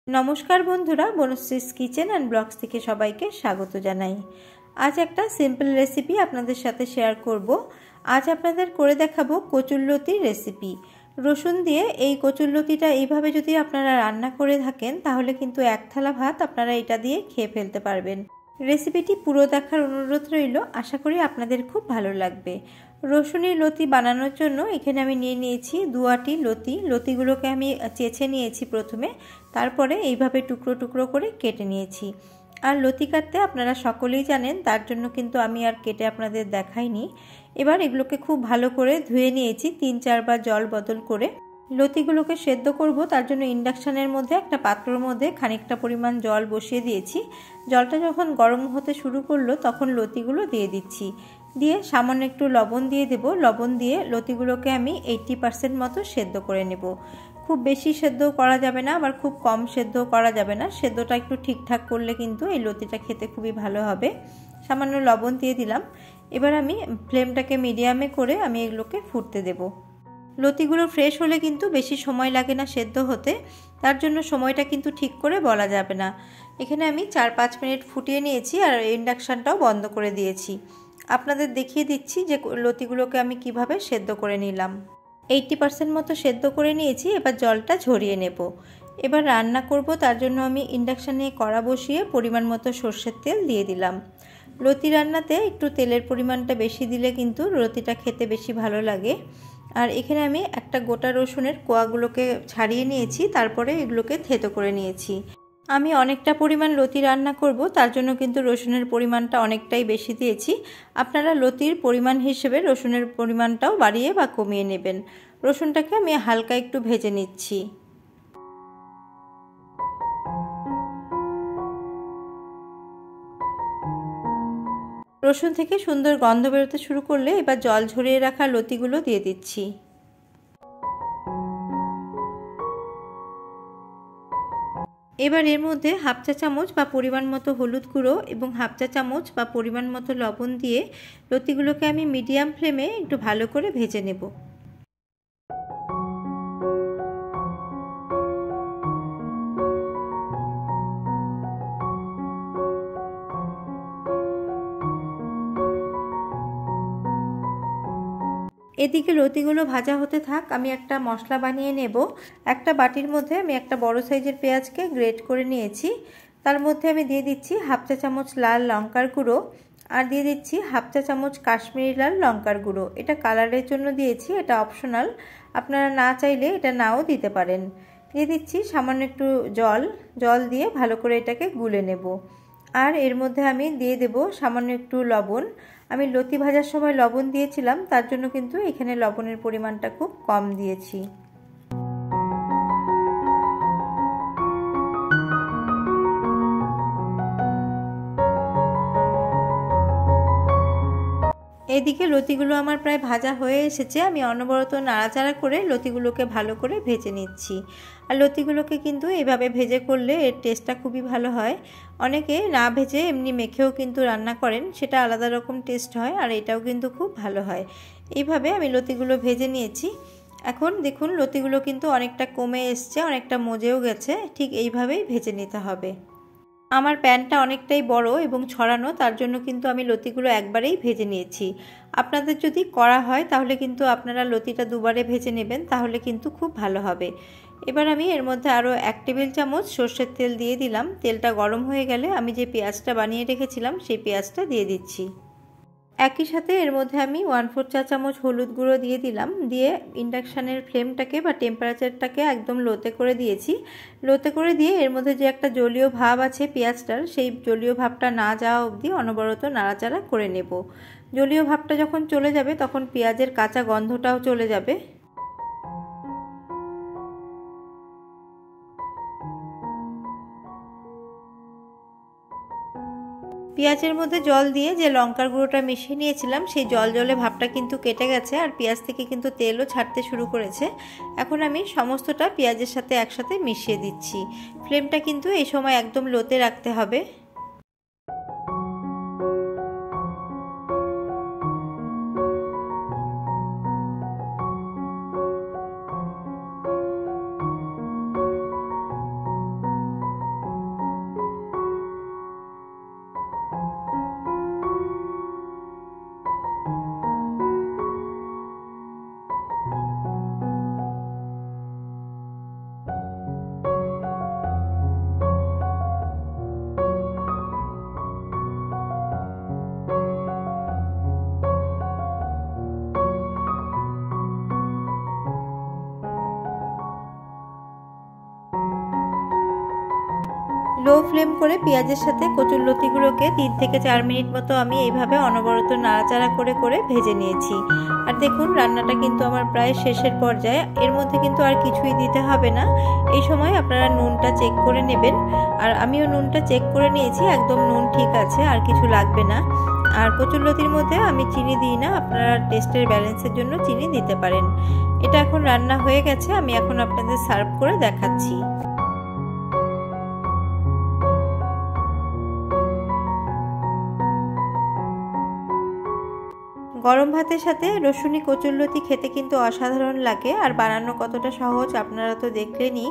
নমস্কার বন্ধুরা, বনশ্রীস kitchen and blogs থেকে সবাইকে স্বাগত জানাই। আজ একটা সিম্পল রেসিপি আপনাদের সাথে শেয়ার করব। আজ আপনাদের করে দেখাবো কচুরলতির রেসিপি। রসুন দিয়ে এই কচুরলতিটা এইভাবে যদি আপনারা রান্না করে থাকেন তাহলে কিন্তু এক থালা ভাত আপনারা এটা দিয়ে খেয়ে ফেলতে পারবেন। রেসিপিটি পুরো দেখার অনুরোধ রইল, আশা করি আপনাদের খুব ভালো লাগবে। রসুনের লতি বানানোর জন্য এখানে আমি নিয়ে নিয়েছি 2 আটি লতি। লতিগুলোকে আমি চেঁচে নিয়েছি প্রথমে, তারপরে এইভাবে টুকরো টুকরো করে কেটে নিয়েছি। আর লতি কাটতে আপনারা সকলেই জানেন, তার জন্য কিন্তু আমি আর কেটে আপনাদের দেখাইনি। এবার এগুলোকে খুব ভালো করে ধুয়ে নিয়েছি 3-4 বার জল বদল করে। লতিগুলোকে সেদ্ধ করব, তার জন্য ইন্ডাকশানের মধ্যে একটা পাত্রের মধ্যে খানিকটা পরিমাণ জল বসিয়ে দিয়েছি। জলটা যখন গরম হতে শুরু করলো তখন লতিগুলো দিয়ে দিচ্ছি। দিয়ে সামান্য একটু লবণ দিয়ে দেব। লবণ দিয়ে লতিগুলোকে আমি 80% মতো সেদ্ধ করে নেব। খুব বেশি সেদ্ধ করা যাবে না, আবার খুব কম সেদ্ধ করা যাবে না। সেদ্ধটা একটু ঠিকঠাক করলে কিন্তু এই লতিটা খেতে খুবই ভালো হবে। সামান্য লবণ দিয়ে দিলাম। এবার আমি ফ্লেমটাকে মিডিয়ামে করে আমি এগুলোকে ফুটতে দেব। লতিগুলো ফ্রেশ হলে কিন্তু বেশি সময় লাগে না সেদ্ধ হতে, তার জন্য সময়টা কিন্তু ঠিক করে বলা যাবে না। এখানে আমি 4-5 মিনিট ফুটিয়ে নিয়েছি আর ইন্ডাকশানটাও বন্ধ করে দিয়েছি। আপনাদের দেখিয়ে দিচ্ছি যে লতিগুলোকে আমি কিভাবে সেদ্ধ করে নিলাম। 80% মতো সেদ্ধ করে নিয়েছি। এবার জলটা ঝরিয়ে নেব। এবার রান্না করব, তার জন্য আমি ইন্ডাকশানে কড়া বসিয়ে পরিমাণ মতো সর্ষের তেল দিয়ে দিলাম। লতি রান্নাতে একটু তেলের পরিমাণটা বেশি দিলে কিন্তু লতিটা খেতে বেশি ভালো লাগে। আর এখানে আমি একটা গোটা রসুনের কোয়াগুলোকে ছাড়িয়ে নিয়েছি, তারপরে এগুলোকে থেতো করে নিয়েছি। আমি অনেকটা পরিমাণ লতি রান্না করব, তার জন্য কিন্তু রসুনের পরিমাণটা অনেকটাই বেশি দিয়েছি। আপনারা লতির পরিমাণ হিসেবে রসুনের পরিমাণটাও বাড়িয়ে বা কমিয়ে নেবেন। রসুনটাকে আমি হালকা একটু ভেজে নিচ্ছি। রসুন থেকে সুন্দর গন্ধ বেরোতে শুরু করলে এবার জল ঝরিয়ে রাখা লতিগুলো দিয়ে দিচ্ছি। এবার এর মধ্যে 1/2 চা চামচ বা পরিমাণ মতো হলুদ গুঁড়ো এবং 1/2 চা চামচ বা পরিমাণ মতো লবণ দিয়ে লতিগুলোকে আমি মিডিয়াম ফ্লেমে একটু ভালো করে ভেজে নেব। এদিকে লতিগুলো ভাজা হতে থাক, আমি একটা মশলা বানিয়ে নেব। একটা বাটির মধ্যে আমি একটা বড় সাইজের পেঁয়াজকে গ্রেট করে নিয়েছি। তার মধ্যে আমি দিয়ে দিচ্ছি 1/2 চা চামচ লাল লঙ্কার গুঁড়ো আর দিয়ে দিচ্ছি 1/2 চা চামচ কাশ্মীরি লাল লঙ্কার গুঁড়ো। এটা কালারের জন্য দিয়েছি, এটা অপশনাল, আপনারা না চাইলে এটা নাও দিতে পারেন। দিয়ে দিচ্ছি সামান্য একটু জল দিয়ে ভালো করে এটাকে গুলে নেব। আর এর মধ্যে আমি দিয়ে দেব সামান্য একটু লবণ। আমি লতি ভাজার সময় লবণ দিয়েছিলাম, তার জন্য কিন্তু এখানে লবণের পরিমাণটা খুব কম দিয়েছি। এদিকে লতিগুলো আমার প্রায় ভাজা হয়ে এসেছে। আমি অনবরত নাড়াচাড়া করে লতিগুলোকে ভালো করে ভেজে নিচ্ছি। আর লতিগুলোকে কিন্তু এভাবে ভেজে করলে এর টেস্টটা খুবই ভালো হয়। অনেকে না ভেজে এমনি মেখেও কিন্তু রান্না করেন, সেটা আলাদা রকম টেস্ট হয়, আর এটাও কিন্তু খুব ভালো হয়। এইভাবে আমি লতিগুলো ভেজে নিয়েছি। এখন দেখুন লতিগুলো কিন্তু অনেকটা কমে এসছে, অনেকটা মজেও গেছে। ঠিক এইভাবেই ভেজে নিতে হবে। আমার প্যানটা অনেকটাই বড় এবং ছড়ানো, তার জন্য কিন্তু আমি লতিগুলো একবারেই ভেজে নিয়েছি। আপনাদের যদি করা হয় তাহলে কিন্তু আপনারা লতিটা দুবারে ভেজে নেবেন, তাহলে কিন্তু খুব ভালো হবে। এবার আমি এর মধ্যে আরও 1 টেবিল চামচ সর্ষের তেল দিয়ে দিলাম। তেলটা গরম হয়ে গেলে আমি যে পেঁয়াজটা বানিয়ে রেখেছিলাম সেই পেঁয়াজটা দিয়ে দিচ্ছি। একই সাথে এর মধ্যে আমি 1/4 চা চামচ হলুদ গুঁড়ো দিয়ে দিলাম। দিয়ে ইন্ডাকশানের ফ্লেমটাকে বা টেম্পারেচারটাকে একদম লোতে করে দিয়েছি। লোতে করে দিয়ে এর মধ্যে যে একটা জলীয় ভাব আছে পেঁয়াজটার, সেই জলীয় ভাবটা না যাওয়া অবধি অনবরত নাড়াচাড়া করে নেব। জলীয় ভাবটা যখন চলে যাবে তখন পেঁয়াজের কাঁচা গন্ধটাও চলে যাবে। পেঁয়াজের মধ্যে জল দিয়ে যে লঙ্কার গুঁড়োটা মিশিয়ে নিয়েছিলাম সেই জলে ভাবটা কিন্তু কেটে গেছে, আর পেঁয়াজ থেকে কিন্তু তেলও ছাড়তে শুরু করেছে। এখন আমি সমস্তটা পেঁয়াজের সাথে একসাথে মিশিয়ে দিচ্ছি। ফ্লেমটা কিন্তু এই সময় একদম লোতে রাখতে হবে। লো ফ্লেম করে পেঁয়াজের সাথে কচুরলতিগুলোকে 3 থেকে 4 মিনিট মতো আমি এইভাবে অনবরত নাড়াচাড়া করে করে ভেজে নিয়েছি। আর দেখুন রান্নাটা কিন্তু আমার প্রায় শেষের পর্যায়ে, এর মধ্যে কিন্তু আর কিছুই দিতে হবে না। এই সময় আপনারা নুনটা চেক করে নেবেন, আর আমিও নুনটা চেক করে নিয়েছি, একদম নুন ঠিক আছে, আর কিছু লাগবে না। আর কচুরলতির মধ্যে আমি চিনি দিই না, আপনারা টেস্টের ব্যালেন্সের জন্য চিনি দিতে পারেন। এটা এখন রান্না হয়ে গেছে, আমি এখন আপনাদের সার্ভ করে দেখাচ্ছি। গরম ভাতের সাথে রসুনি কচুরলতি খেতে কিন্তু অসাধারণ লাগে, আর বানানো কতটা সহজ আপনারা তো দেখলেনই।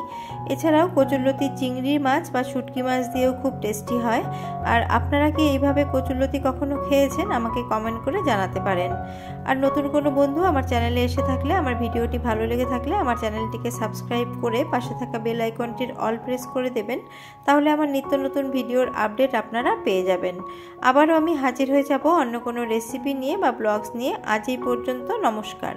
এছাড়াও কচুরলতি চিংড়ি মাছ বা শুটকি মাছ দিয়েও খুব টেস্টি হয়। আর আপনারা কি এইভাবে কচুরলতি কখনো খেয়েছেন আমাকে কমেন্ট করে জানাতে পারেন। আর নতুন কোনো বন্ধু আমার চ্যানেলে এসে থাকলে, আমার ভিডিওটি ভালো লেগে থাকলে আমার চ্যানেলটিকে সাবস্ক্রাইব করে পাশে থাকা বেল আইকনটির অল প্রেস করে দেবেন, তাহলে আমার নিত্য নতুন ভিডিওর আপডেট আপনারা পেয়ে যাবেন। আবারও আমি হাজির হয়ে যাব অন্য কোনো রেসিপি নিয়ে বা ব্লগস নিয়ে। আজ এই পর্যন্ত, নমস্কার।